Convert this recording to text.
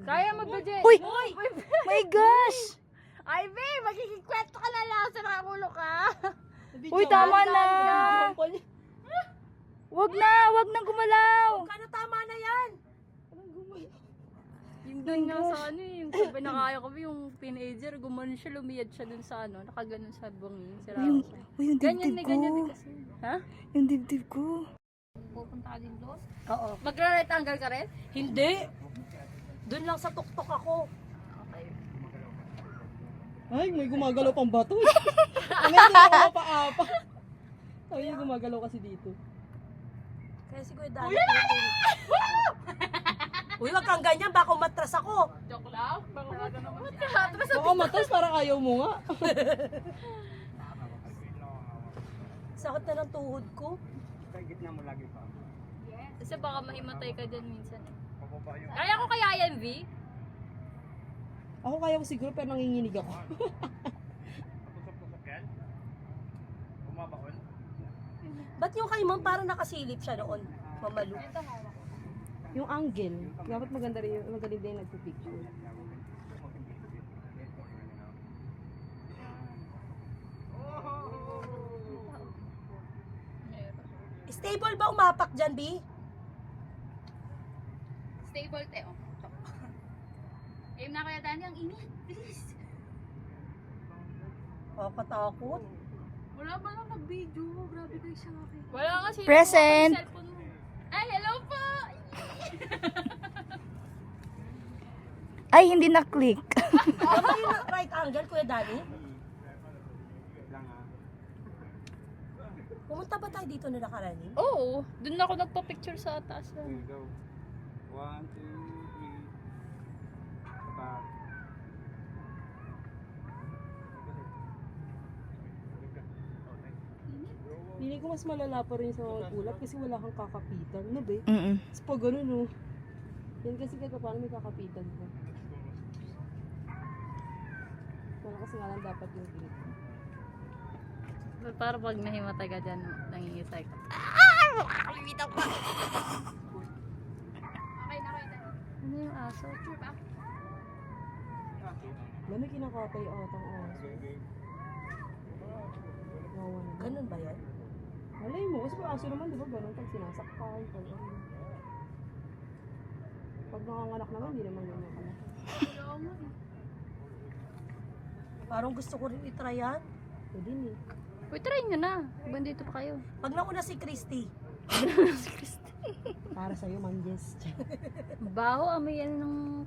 Kaya mo ba, Jen? Uy! My gosh! Ay, babe, magkikikwento ka na lang sa nakakulo ka. Uy, tama na! Wag nang gumalaw! Kano tama na yan? Yung dun nga sa ano yung sabi na kaya ko, yung teenager, gumanon siya, lumiyad siya dun sa ano, nakaganon sa bangin. Uy, yung Ganyan dibdib ganyan din ko. kasi. Ha? Yung dibdib ko. Pupunta ka din doon? Oo. Magra-rectangle ka rin? Hindi. Doon lang sa tuktok ako. Okay. Ay, may gumagalaw pang bato. Ano hindi ako mapa-apa. Ay, gumagalaw kasi dito. Kaya si Kuya Dali. Uy, wag kang ganyan. Baka umatras ako. Joke lang? Baka naman siya. Baka matas, parang ayaw mo nga. Sakit na ng tuhod ko. Kasi baka mahimatay ka dyan minsan eh. Kaya ko kaya yan, V? Ako kaya ko siguro, pero nanginginig ako. Ba't yung kay ma'am parang nakasilip siya noon? Mamalu. Yung angle, dapat maganda rin yung magaling din nagpipicture. Stable ba umapak dyan, B? Stable, te. Oh. Aim na kaya Dani, ang init. Please. Katakot. Wala ba lang nag-video? Grabe kayo sa akin. Wala kasi. Present. Ay, hello po! Ay, hindi na-click. Tama yung right angle, Kuya Dani? Pumunta ba tayo dito na nakarani? Oo, dun ako nagpa-picture sa taas. Here we go. 1, 2, 3. Back. Feeling ko mas malala pa rin sa mga kulap kasi wala kang kakapitan. Ano ba? Mm-mm. Tapos pag ganun, no? Yan kasi kahit paano may kakapitan ko. Wala kasi nga lang dapat yung dito. Para pag nahimatay ka dyan, nangingisay ka. Kalimitan pa. Okay na kayo dyan. Ano yung aso? Wala may kinakatay atang aso. Wawa naman. Ganun ba yan? Malay mo, kasi aso naman, di ba ganun? Pag sinasaktan, pag ano. Pag nanganganak naman, hindi naman ganyan kalaki. Parang gusto ko rin itry yan. Pwede ni. Uy, try nyo na. Bandito pa kayo. Pag nauna si Christy. Para sa'yo, manjes. Baho, amoy yan ng